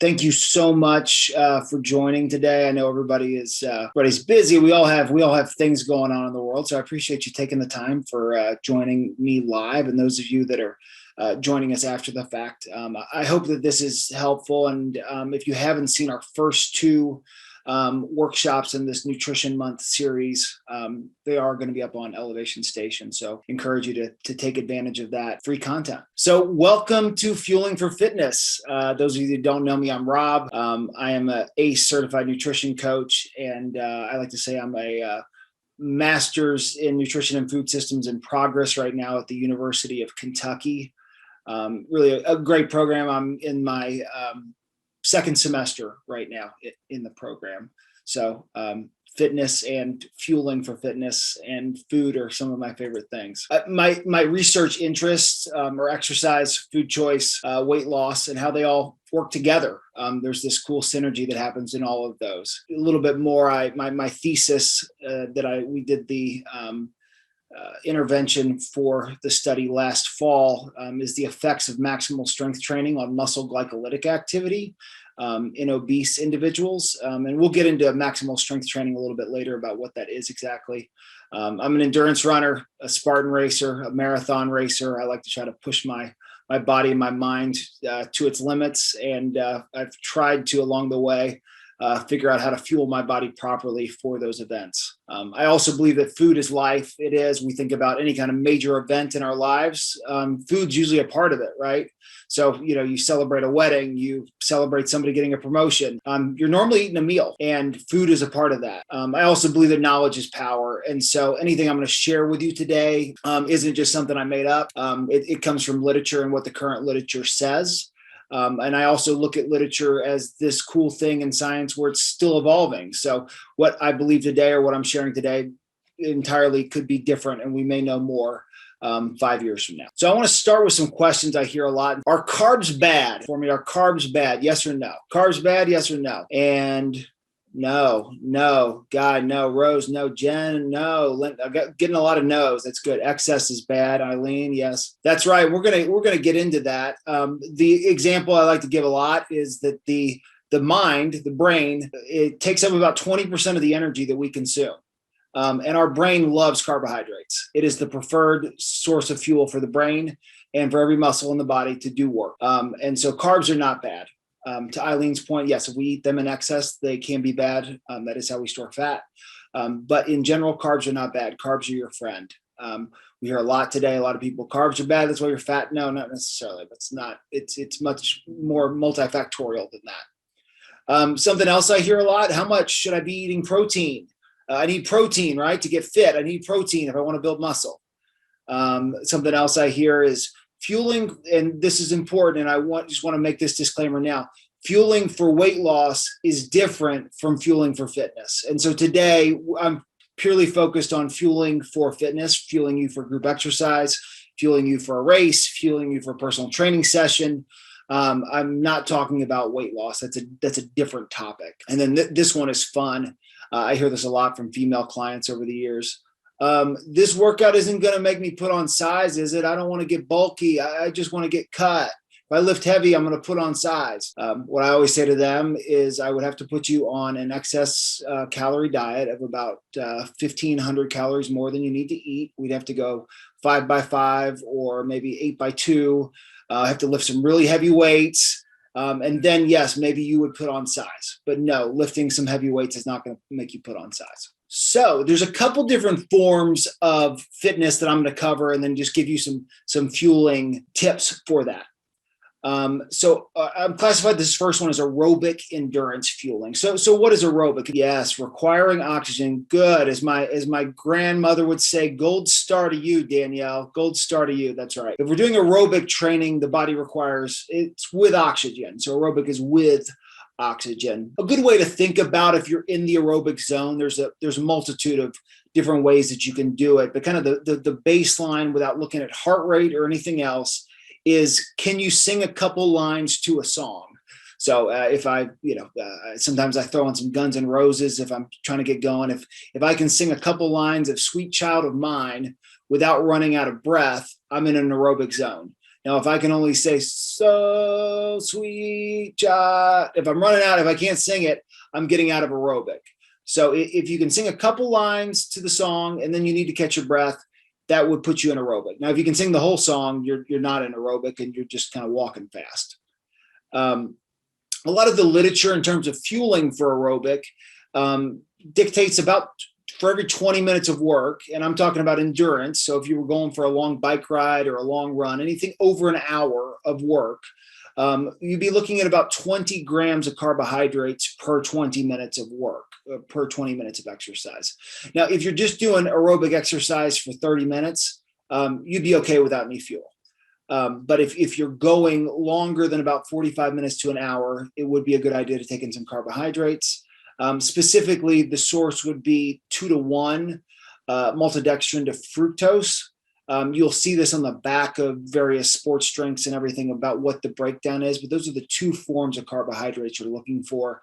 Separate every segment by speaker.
Speaker 1: Thank you so much for joining today. I know everybody's busy. We all have things going on in the world, so I appreciate you taking the time for joining me live. And those of you that are joining us after the fact, I hope that this is helpful. And if you haven't seen our first two workshops in this Nutrition Month series, they are going to be up on Elevation Station. So encourage you to take advantage of that free content. So welcome to Fueling for Fitness. Those of you that don't know me, I'm Rob. I am a ACE certified nutrition coach, and I like to say I'm a master's in nutrition and food systems in progress right now at the University of Kentucky. Really a great program. I'm in my second semester right now in the program. So fitness and fueling for fitness and food are some of my favorite things. My research interests are exercise, food choice, weight loss, and how they all work together. There's this cool synergy that happens in all of those. A little bit more, my thesis we did the intervention for the study last fall is the effects of maximal strength training on muscle glycolytic activity in obese individuals. And we'll get into maximal strength training a little bit later about what that is exactly. I'm an endurance runner, a Spartan racer, a marathon racer. I like to try to push my body and my mind to its limits. And I've tried to, along the way, figure out how to fuel my body properly for those events. I also believe that food is life. It is. We think about any kind of major event in our lives. Food's usually a part of it, right? So, you celebrate a wedding, you celebrate somebody getting a promotion. You're normally eating a meal, and food is a part of that. I also believe that knowledge is power. And so anything I'm going to share with you today isn't just something I made up. It comes from literature and what the current literature says. And I also look at literature as this cool thing in science where it's still evolving. So what I believe today or what I'm sharing today entirely could be different, and we may know more 5 years from now. So I want to start with some questions I hear a lot. Are carbs bad for me? Are carbs bad? Yes or no? Carbs bad? Yes or no? And no, Guy, no, Rose, no, Jen, no. I'm getting a lot of no's. That's good. Excess is bad. Eileen, yes, that's right. We're gonna get into that. The example I like to give a lot is that the mind, the brain, it takes up about 20% of the energy that we consume. And our brain loves carbohydrates. It is the preferred source of fuel for the brain and for every muscle in the body to do work. And so carbs are not bad. To Eileen's point, yes, if we eat them in excess, they can be bad. That is how we store fat. But in general, carbs are not bad. Carbs are your friend. We hear a lot today. A lot of people, carbs are bad. That's why you're fat. No, not necessarily. That's not. It's much more multifactorial than that. Something else I hear a lot: how much should I be eating protein? I need protein, right, to get fit. I need protein if I want to build muscle. Something else I hear is fueling, and this is important, and I just want to make this disclaimer now. Fueling for weight loss is different from fueling for fitness. And so today I'm purely focused on fueling for fitness, fueling you for group exercise, fueling you for a race, fueling you for a personal training session. I'm not talking about weight loss. That's a different topic. And then this one is fun. I hear this a lot from female clients over the years. This workout isn't going to make me put on size, is it? I don't want to get bulky. I just want to get cut. If I lift heavy, I'm going to put on size. What I always say to them is I would have to put you on an excess calorie diet of about 1,500 calories more than you need to eat. We'd have to go 5 by 5 or maybe 8 by 2. I have to lift some really heavy weights. And then, yes, maybe you would put on size. But no, lifting some heavy weights is not going to make you put on size. So there's a couple different forms of fitness that I'm going to cover and then just give you some fueling tips for that. I'm classified this first one as aerobic endurance fueling. So what is aerobic? Yes, requiring oxygen. Good. As my grandmother would say, gold star to you, Danielle. Gold star to you. That's right. If we're doing aerobic training, the body requires it's with oxygen. So aerobic is with oxygen. A good way to think about if you're in the aerobic zone, there's a multitude of different ways that you can do it, but kind of the baseline without looking at heart rate or anything else is, can you sing a couple lines to a song? So if sometimes I throw on some Guns N' Roses if I'm trying to get going. If I can sing a couple lines of Sweet Child of Mine without running out of breath, I'm in an aerobic zone. Now, if I can only say so sweet child, if I'm running out, if I can't sing it, I'm getting out of aerobic. So if you can sing a couple lines to the song and then you need to catch your breath, that would put you in aerobic. Now, if you can sing the whole song, you're not in aerobic and you're just kind of walking fast. A lot of the literature in terms of fueling for aerobic dictates about for every 20 minutes of work, and I'm talking about endurance. So if you were going for a long bike ride or a long run, anything over an hour of work, you'd be looking at about 20 grams of carbohydrates per 20 minutes of work, per 20 minutes of exercise. Now, if you're just doing aerobic exercise for 30 minutes, you'd be okay without any fuel. But if you're going longer than about 45 minutes to an hour, it would be a good idea to take in some carbohydrates. Specifically, the source would be 2-to-1 maltodextrin to fructose. You'll see this on the back of various sports drinks and everything about what the breakdown is, but those are the two forms of carbohydrates you're looking for.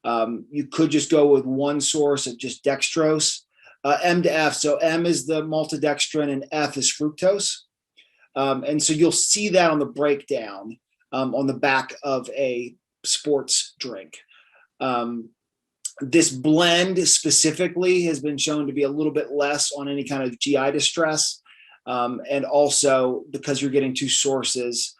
Speaker 1: You could just go with one source of just dextrose, M to F. So M is the maltodextrin and F is fructose. And so you'll see that on the breakdown on the back of a sports drink. This blend specifically has been shown to be a little bit less on any kind of GI distress. And also because you're getting two sources,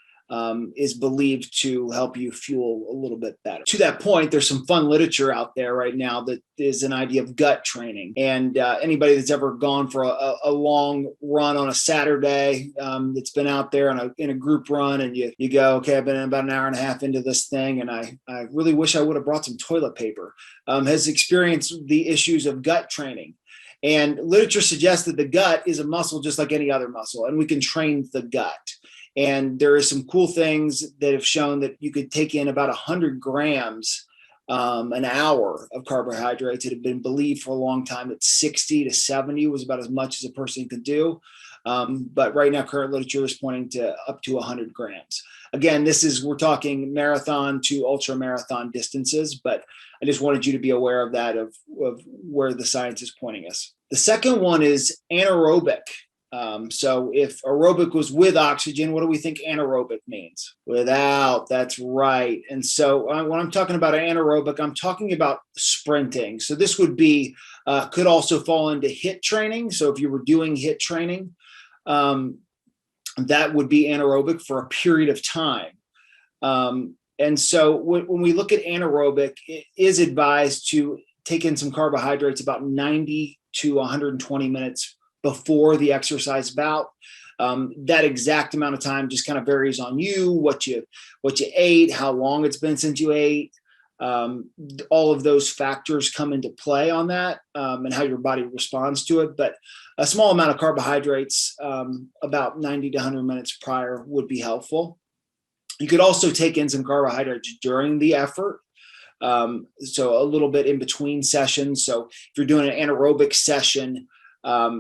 Speaker 1: is believed to help you fuel a little bit better. To that point, there's some fun literature out there right now that is an idea of gut training. And anybody that's ever gone for a long run on a Saturday, that's been out there in a group run, and you go, okay, I've been about an hour and a half into this thing, and I really wish I would have brought some toilet paper, has experienced the issues of gut training. And literature suggests that the gut is a muscle just like any other muscle, and we can train the gut. And there are some cool things that have shown that you could take in about 100 grams an hour of carbohydrates. It had been believed for a long time that 60 to 70 was about as much as a person could do. But right now, current literature is pointing to up to 100 grams. Again, we're talking marathon to ultra marathon distances, but I just wanted you to be aware of that, of where the science is pointing us. The second one is anaerobic. So if aerobic was with oxygen, what do we think anaerobic means? Without, that's right. And so when I'm talking about anaerobic, I'm talking about sprinting. So this would be, could also fall into HIIT training. So if you were doing HIIT training, that would be anaerobic for a period of time. And so when we look at anaerobic, it is advised to take in some carbohydrates about 90 to 120 minutes before the exercise bout. That exact amount of time just kind of varies on you, what you ate, how long it's been since you ate. All of those factors come into play on that, and how your body responds to it. But a small amount of carbohydrates, about 90 to 100 minutes prior, would be helpful. You could also take in some carbohydrates during the effort. So a little bit in between sessions. So if you're doing an anaerobic session,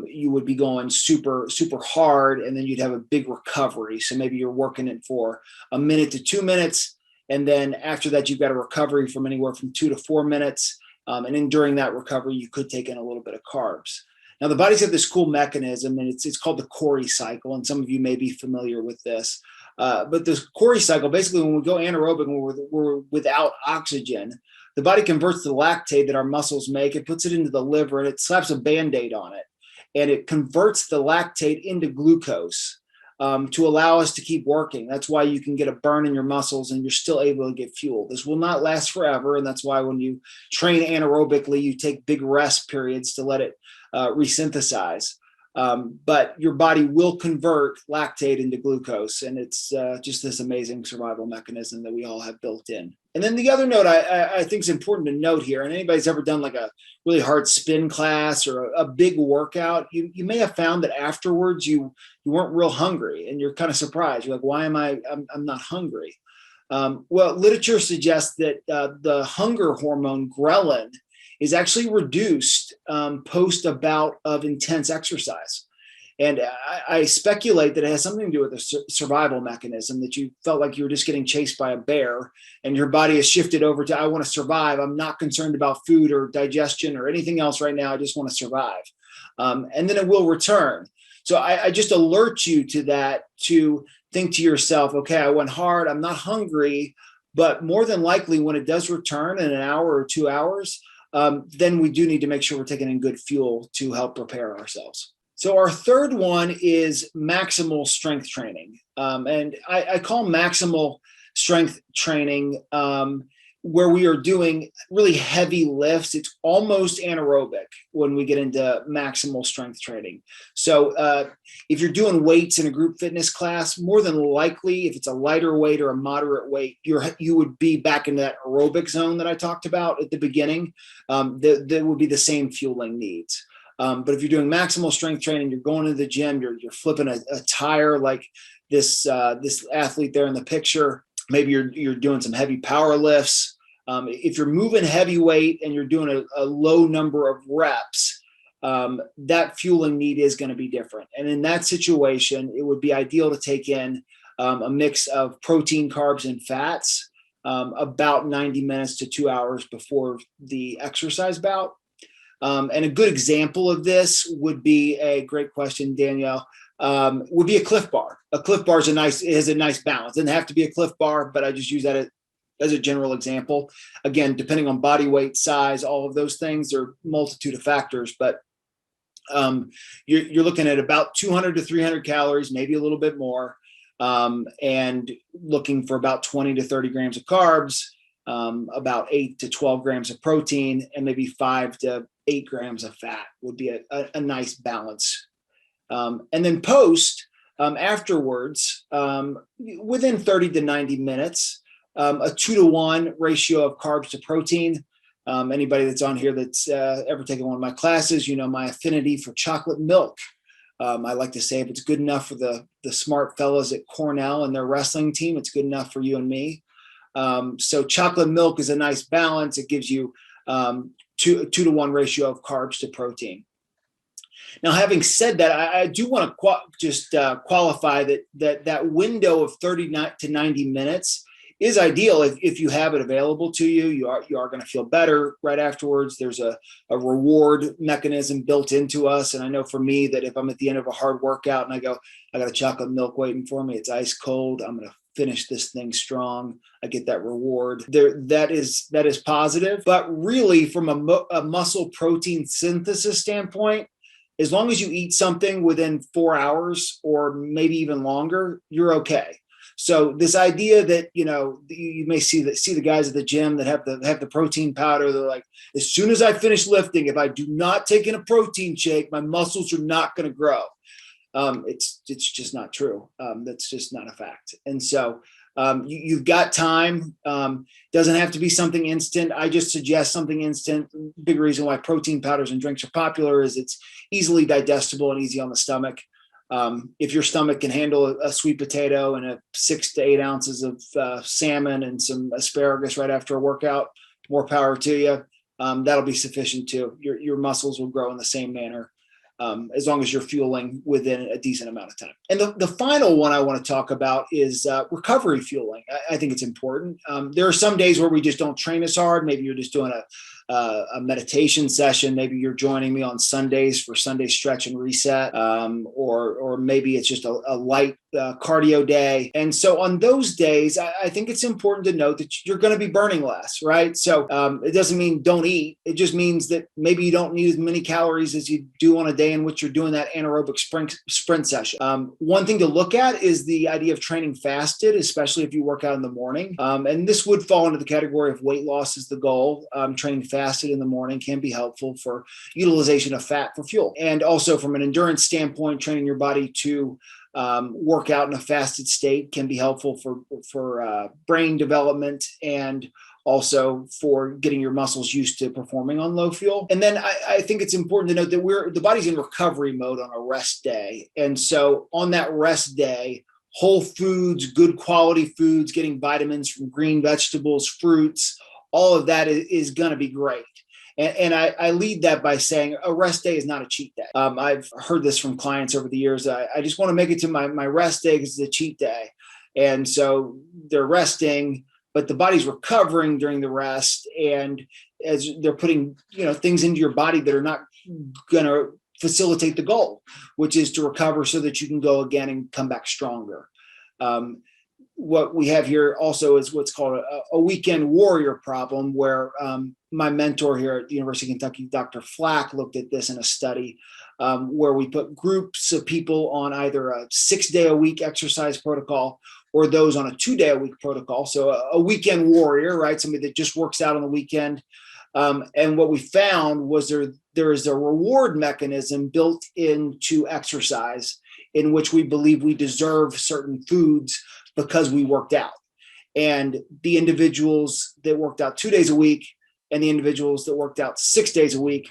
Speaker 1: you would be going super, super hard, and then you'd have a big recovery. So maybe you're working it for a minute to 2 minutes. And then after that, you've got a recovery from anywhere from 2 to 4 minutes. And then during that recovery, you could take in a little bit of carbs. Now, the body's got this cool mechanism, and it's called the Cori cycle. And some of you may be familiar with this. But this Cori cycle, basically, when we go anaerobic, when we're without oxygen, the body converts the lactate that our muscles make, it puts it into the liver, and it slaps a Band-Aid on it. And it converts the lactate into glucose to allow us to keep working. That's why you can get a burn in your muscles and you're still able to get fuel. This will not last forever. And that's why when you train anaerobically, you take big rest periods to let it resynthesize. But your body will convert lactate into glucose. And it's just this amazing survival mechanism that we all have built in. And then the other note I think is important to note here, and anybody's ever done like a really hard spin class or a big workout, you may have found that afterwards you weren't real hungry, and you're kind of surprised. You're like, why am I'm not hungry? Well, literature suggests that the hunger hormone ghrelin is actually reduced post a bout of intense exercise. And I speculate that it has something to do with the survival mechanism, that you felt like you were just getting chased by a bear, and your body has shifted over to, I want to survive. I'm not concerned about food or digestion or anything else right now. I just want to survive. And then it will return. So I just alert you to that, to think to yourself, okay, I went hard, I'm not hungry, but more than likely when it does return in an hour or 2 hours, then we do need to make sure we're taking in good fuel to help prepare ourselves. So our third one is maximal strength training. And I call maximal strength training where we are doing really heavy lifts. It's almost anaerobic when we get into maximal strength training. So if you're doing weights in a group fitness class, more than likely, if it's a lighter weight or a moderate weight, you would be back in that aerobic zone that I talked about at the beginning. That would be the same fueling needs. But if you're doing maximal strength training, you're going to the gym, you're flipping a tire like this athlete there in the picture. Maybe you're doing some heavy power lifts. If you're moving heavy weight and you're doing a low number of reps, that fueling need is going to be different. And in that situation, it would be ideal to take in a mix of protein, carbs, and fats about 90 minutes to 2 hours before the exercise bout. And a good example of this would be a great question, Danielle. Would be a Cliff Bar. A Cliff Bar is a nice balance. It doesn't have to be a Cliff Bar, but I just use that as a general example. Again, depending on body weight, size, all of those things, there are a multitude of factors, but you're looking at about 200 to 300 calories, maybe a little bit more, and looking for about 20 to 30 grams of carbs, about 8 to 12 grams of protein, and maybe 5 to 8 grams of fat would be a nice balance. And then afterwards, within 30 to 90 minutes, a 2-to-1 ratio of carbs to protein. Anybody that's on here that's ever taken one of my classes, my affinity for chocolate milk. I like to say if it's good enough for the smart fellas at Cornell and their wrestling team, it's good enough for you and me. So chocolate milk is a nice balance. It gives you 2-to-1 ratio of carbs to protein. Now, having said that, I do want to qualify that window of 30 to 90 minutes is ideal if you have it available to you. You are going to feel better right afterwards. There's a reward mechanism built into us. And I know for me that if I'm at the end of a hard workout and I got a chocolate milk waiting for me, it's ice cold, I'm going to finish this thing strong. I get that reward there. That is positive. But really, from a muscle protein synthesis standpoint, as long as you eat something within 4 hours or maybe even longer, you're okay. So this idea that, you may see the guys at the gym that have the protein powder, they're like, as soon as I finish lifting, if I do not take in a protein shake, my muscles are not going to grow. It's just not true. That's just not a fact. And so you've got time. Doesn't have to be something instant. I just suggest something instant. Big reason why protein powders and drinks are popular is it's easily digestible and easy on the stomach. If your stomach can handle a sweet potato and 6 to 8 ounces of salmon and some asparagus right after a workout, more power to you. That'll be sufficient too. Your muscles will grow in the same manner. As long as you're fueling within a decent amount of time. And the final one I want to talk about is recovery fueling. I think it's important. There are some days where we just don't train as hard. Maybe you're just doing a meditation session. Maybe you're joining me on Sundays for Sunday stretch and reset, or maybe it's just a light cardio day. And so on those days, I think it's important to note that you're going to be burning less, right? So it doesn't mean don't eat. It just means that maybe you don't need as many calories as you do on a day in which you're doing that anaerobic sprint session. One thing to look at is the idea of training fasted, especially if you work out in the morning. And this would fall into the category of weight loss is the goal. Training fasted in the morning can be helpful for utilization of fat for fuel. And also from an endurance standpoint, training your body to work out in a fasted state can be helpful for brain development and also for getting your muscles used to performing on low fuel. And then I think it's important to note that the body's in recovery mode on a rest day. And so on that rest day, whole foods, good quality foods, getting vitamins from green vegetables, fruits, all of that is going to be great. And I lead that by saying a rest day is not a cheat day. I've heard this from clients over the years. I just want to make it to my rest day because it's a cheat day. And so they're resting, but the body's recovering during the rest. And as they're putting, things into your body that are not going to facilitate the goal, which is to recover so that you can go again and come back stronger. What we have here also is what's called a weekend warrior problem, where my mentor here at the University of Kentucky, Dr. Flack, looked at this in a study where we put groups of people on either a 6-day-a-week exercise protocol or those on a 2-day-a-week protocol. So a weekend warrior, right? Somebody that just works out on the weekend. And what we found was there is a reward mechanism built into exercise in which we believe we deserve certain foods because we worked out. And the individuals that worked out 2 days a week and the individuals that worked out 6 days a week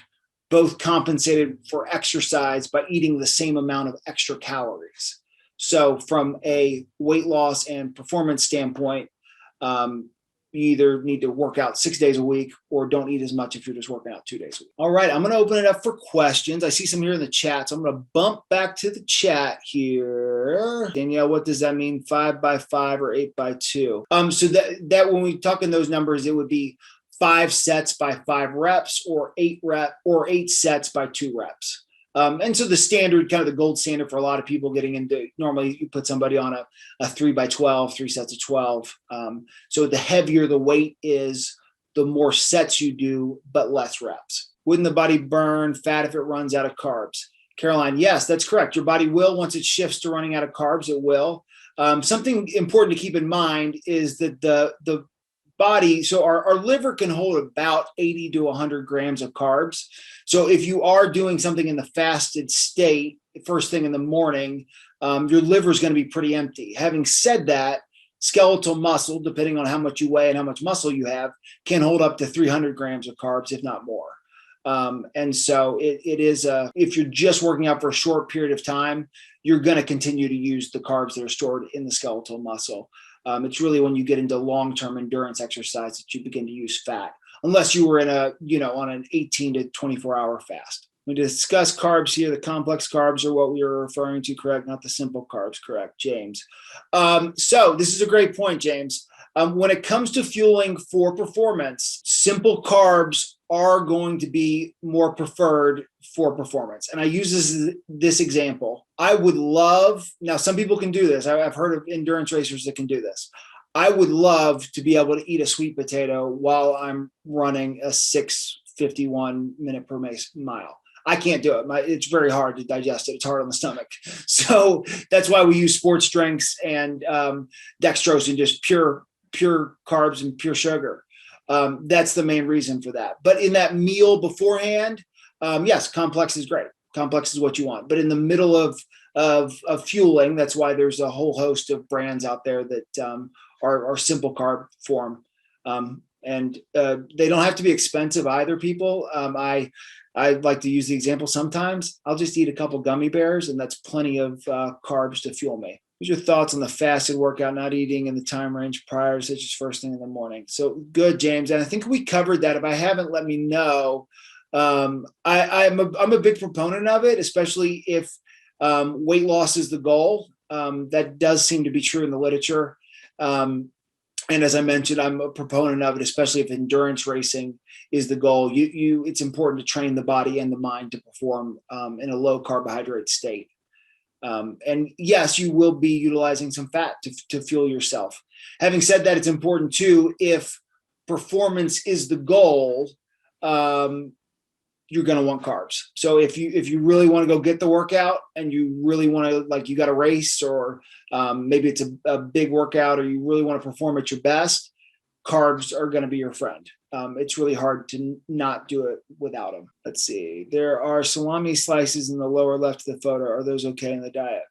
Speaker 1: both compensated for exercise by eating the same amount of extra calories. So from a weight loss and performance standpoint, you either need to work out 6 days a week or don't eat as much if you're just working out 2 days a week. All right, I'm going to open it up for questions. I see some here in the chat, so I'm going to bump back to the chat here. Danielle, what does that mean? 5 by 5 or 8 by 2? So that when we talk in those numbers, it would be 5 sets by 5 reps or 8 sets by 2 reps. And so the standard, kind of the gold standard for a lot of people getting into, normally you put somebody on a 3 by 12, 3 sets of 12. So the heavier the weight is, the more sets you do, but less reps. Wouldn't the body burn fat if it runs out of carbs? Caroline, yes, that's correct. Your body will, once it shifts to running out of carbs, it will. Something important to keep in mind is that the body, so our liver can hold about 80 to 100 grams of carbs. So if you are doing something in the fasted state, first thing in the morning, your liver is going to be pretty empty. Having said that, skeletal muscle, depending on how much you weigh and how much muscle you have, can hold up to 300 grams of carbs, if not more. And so it is, if you're just working out for a short period of time, you're going to continue to use the carbs that are stored in the skeletal muscle. It's really when you get into long-term endurance exercise that you begin to use fat, unless you were in on an 18 to 24-hour fast. We discuss carbs here. The complex carbs are what we are referring to, correct? Not the simple carbs, correct, James? So this is a great point, James. When it comes to fueling for performance, simple carbs are going to be more preferred for performance. And I use this example. I would love, now some people can do this. I've heard of endurance racers that can do this. I would love to be able to eat a sweet potato while I'm running a 6:51 minute per mile. I can't do it. It's very hard to digest it. It's hard on the stomach. So that's why we use sports drinks and dextrose and just pure carbs and pure sugar. That's the main reason for that. But in that meal beforehand, yes, complex is great. Complex is what you want. But in the middle of fueling, that's why there's a whole host of brands out there that are simple carb form. And they don't have to be expensive either, people. I like to use the example sometimes. I'll just eat a couple gummy bears, and that's plenty of carbs to fuel me. What's your thoughts on the fasted workout, not eating in the time range prior, such as first thing in the morning? So good, James. And I think we covered that. If I haven't, let me know. I'm a big proponent of it, especially if weight loss is the goal. That does seem to be true in the literature. And as I mentioned, I'm a proponent of it, especially if endurance racing is the goal. It's important to train the body and the mind to perform in a low carbohydrate state. And yes, you will be utilizing some fat to fuel yourself. Having said that, it's important too, if performance is the goal, you're going to want carbs. So if you really want to go get the workout and you really want to, like, you got a race or maybe it's a big workout or you really want to perform at your best, carbs are going to be your friend. It's really hard to not do it without them. Let's see. There are salami slices in the lower left of the photo. Are those okay in the diet?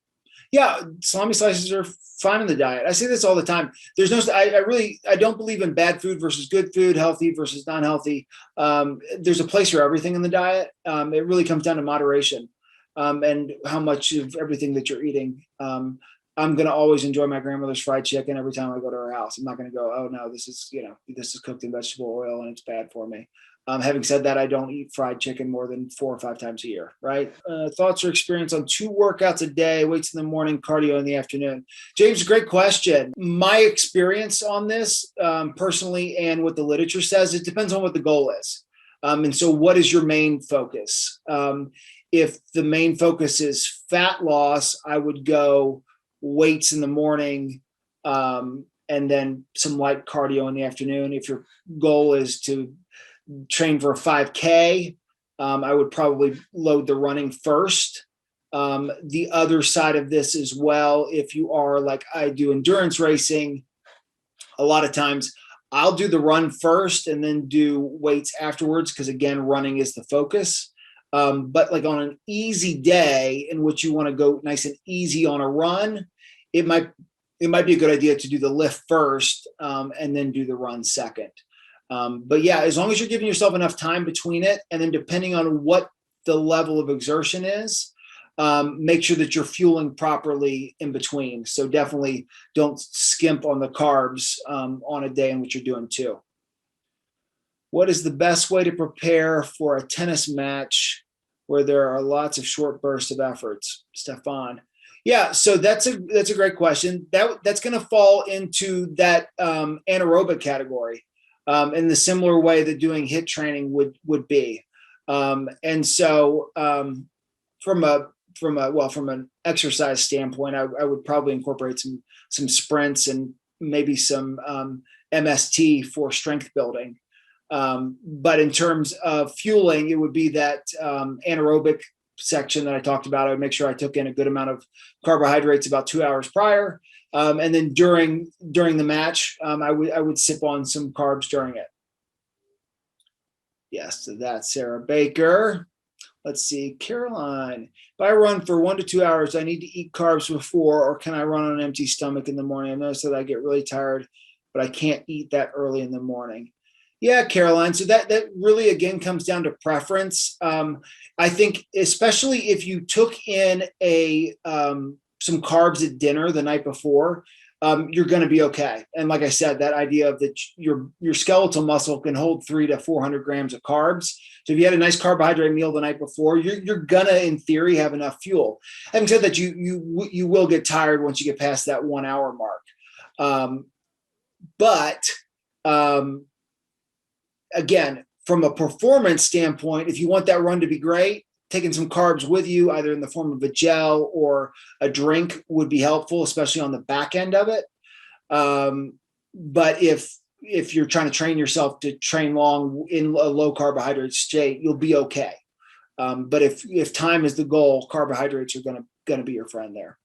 Speaker 1: Yeah, salami slices are fine in the diet. I say this all the time. There's no, I don't believe in bad food versus good food, healthy versus non-healthy. There's a place for everything in the diet. It really comes down to moderation and how much of everything that you're eating. I'm going to always enjoy my grandmother's fried chicken every time I go to her house. I'm not going to go, oh no, this is cooked in vegetable oil and it's bad for me. Having said that, I don't eat fried chicken more than 4 or 5 times a year, right? Thoughts or experience on 2 workouts a day, weights in the morning, cardio in the afternoon? James, great question. My experience on this personally and what the literature says, it depends on what the goal is. And so what is your main focus? If the main focus is fat loss, I would go weights in the morning, and then some light cardio in the afternoon. If your goal is to train for a 5K, I would probably load the running first. The other side of this as well, if you are like I do endurance racing, a lot of times I'll do the run first and then do weights afterwards, because again, running is the focus. But like on an easy day in which you want to go nice and easy on a run, it might be a good idea to do the lift first, and then do the run second. But yeah, as long as you're giving yourself enough time between it, and then depending on what the level of exertion is, make sure that you're fueling properly in between. So definitely don't skimp on the carbs on a day in which you're doing two. What is the best way to prepare for a tennis match where there are lots of short bursts of efforts? Stefan. Yeah, so that's a great question. That's going to fall into that anaerobic category, in the similar way that doing HIIT training would be. And so from an exercise standpoint, I would probably incorporate some sprints and maybe some MST for strength building. But in terms of fueling, it would be that anaerobic section that I talked about. I would make sure I took in a good amount of carbohydrates about 2 hours prior. And then during the match, I would sip on some carbs during it. Yes, to that, Sarah Baker. Let's see, Caroline. If I run for 1 to 2 hours, I need to eat carbs before, or can I run on an empty stomach in the morning? I noticed that I get really tired, but I can't eat that early in the morning. Yeah, Caroline. So that really, again, comes down to preference. I think especially if you took in some carbs at dinner the night before, you're going to be okay. And like I said, that idea of that your skeletal muscle can hold 300 to 400 grams of carbs. So if you had a nice carbohydrate meal the night before, you're gonna, in theory, have enough fuel. Having said that, you will get tired once you get past that 1 hour mark. But again, from a performance standpoint, if you want that run to be great, taking some carbs with you, either in the form of a gel or a drink, would be helpful, especially on the back end of it. But if you're trying to train yourself to train long in a low carbohydrate state, you'll be okay. But if time is the goal, carbohydrates are going to be your friend there.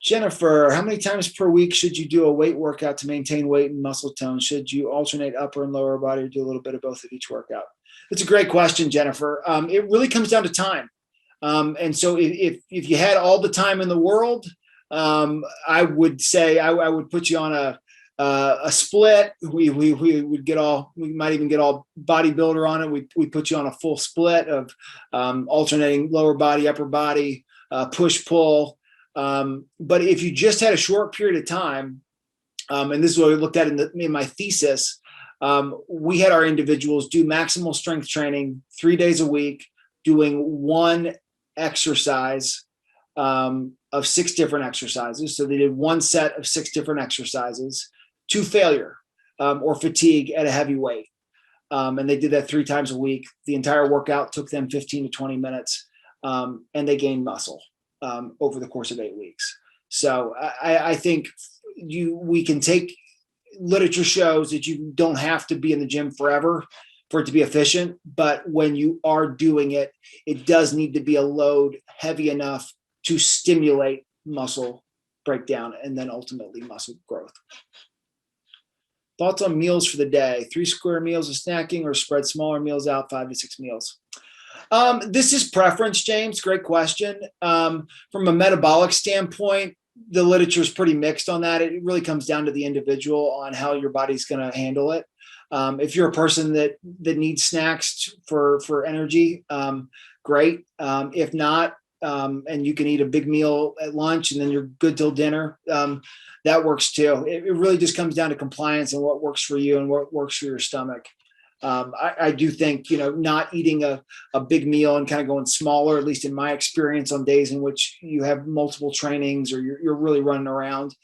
Speaker 1: Jennifer, how many times per week should you do a weight workout to maintain weight and muscle tone? Should you alternate upper and lower body, or do a little bit of both of each workout? That's a great question, Jennifer. It really comes down to time. And so if you had all the time in the world, I would say I would put you on a split. We might even get all bodybuilder on it. We put you on a full split of alternating lower body, upper body, push pull. But if you just had a short period of time, and this is what we looked at in my thesis, we had our individuals do maximal strength training 3 days a week, doing one exercise of 6 different exercises. So they did one set of 6 different exercises to failure or fatigue at a heavy weight. And they did that 3 times a week. The entire workout took them 15 to 20 minutes, and they gained muscle over the course of 8 weeks. So I think we can take, literature shows that you don't have to be in the gym forever for it to be efficient. But when you are doing it, it does need to be a load heavy enough to stimulate muscle breakdown and then ultimately muscle growth. Thoughts on meals for the day? 3 square meals of snacking, or spread smaller meals out, 5 to 6 meals? This is preference, James. Great question. From a metabolic standpoint, the literature is pretty mixed on that. It really comes down to the individual on how your body's going to handle it. If you're a person that needs snacks for energy, great. If not, and you can eat a big meal at lunch and then you're good till dinner, that works too. It really just comes down to compliance and what works for you and what works for your stomach. I do think, not eating a big meal and kind of going smaller, at least in my experience, on days in which you have multiple trainings or you're really running around,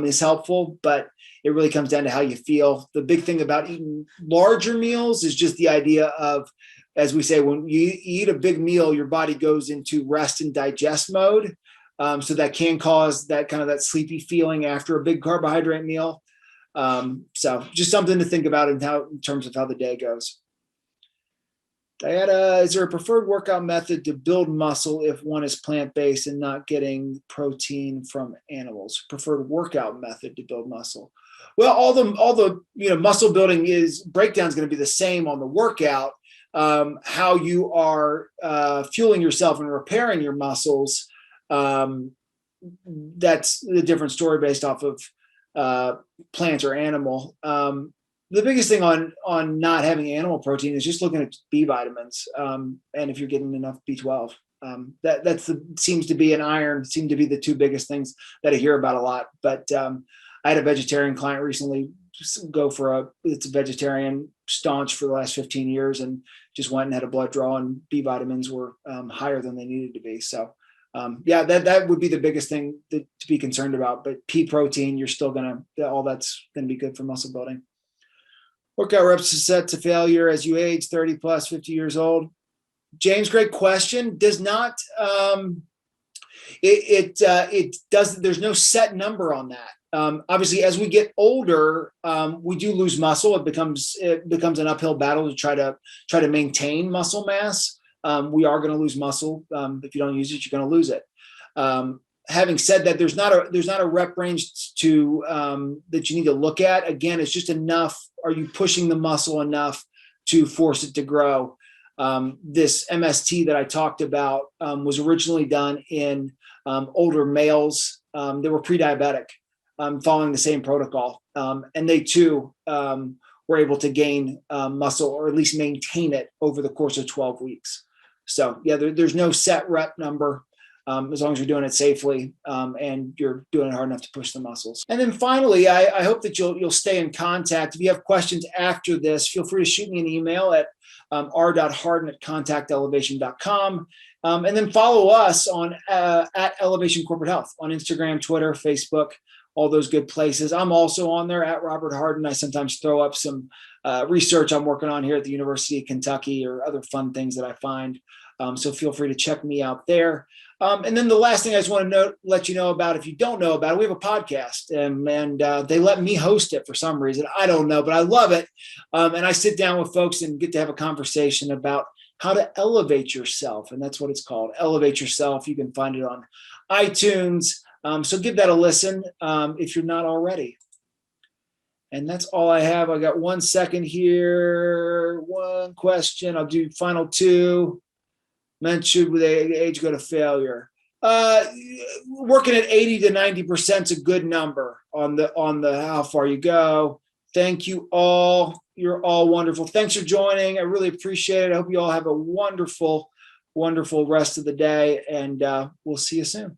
Speaker 1: is helpful, but it really comes down to how you feel. The big thing about eating larger meals is just the idea of, as we say, when you eat a big meal, your body goes into rest and digest mode. So that can cause that kind of that sleepy feeling after a big carbohydrate meal. So just something to think about in terms of how the day goes. Diana, is there a preferred workout method to build muscle if one is plant-based and not getting protein from animals? Preferred workout method to build muscle. Well, all the muscle building breakdown is going to be the same on the workout. How you are fueling yourself and repairing your muscles, that's the different story based off of plant or animal. The biggest thing on not having animal protein is just looking at B vitamins, and if you're getting enough B12. Seems to be an iron, seem to be the two biggest things that I hear about a lot. But I had a vegetarian client recently go for it's a vegetarian staunch for the last 15 years and just went and had a blood draw, and B vitamins were higher than they needed to be. So that would be the biggest thing to be concerned about. But pea protein, you're still all that's gonna be good for muscle building. Workout reps set to failure as you age, 30 plus, 50 years old. James, great question. Does not it does. There's no set number on that. Obviously, as we get older, we do lose muscle. It becomes an uphill battle to try to maintain muscle mass. We are going to lose muscle. If you don't use it, you're going to lose it. Having said that, there's not a rep range to that you need to look at. Again, it's just enough. Are you pushing the muscle enough to force it to grow? This MST that I talked about was originally done in older males that were pre-diabetic, following the same protocol, and they too were able to gain muscle, or at least maintain it over the course of 12 weeks. So yeah, there's no set rep number. As long as you're doing it safely and you're doing it hard enough to push the muscles. And then finally, I hope that you'll stay in contact. If you have questions after this, feel free to shoot me an email at r.hardin@contactelevation.com. And then follow us on at Elevation Corporate Health on Instagram, Twitter, Facebook, all those good places. I'm also on there at Robert Hardin. I sometimes throw up some research I'm working on here at the University of Kentucky, or other fun things that I find. So feel free to check me out there. And then the last thing I just want to let you know about, if you don't know about it, we have a podcast, and they let me host it for some reason. I don't know, but I love it. And I sit down with folks and get to have a conversation about how to elevate yourself. And that's what it's called, Elevate Yourself. You can find it on iTunes. So give that a listen if you're not already. And that's all I have. I got 1 second here. One question. I'll do final two. Mentioned with age go to failure. Working at 80 to 90% is a good number on the how far you go. Thank you all. You're all wonderful. Thanks for joining. I really appreciate it. I hope you all have a wonderful, wonderful rest of the day, and we'll see you soon.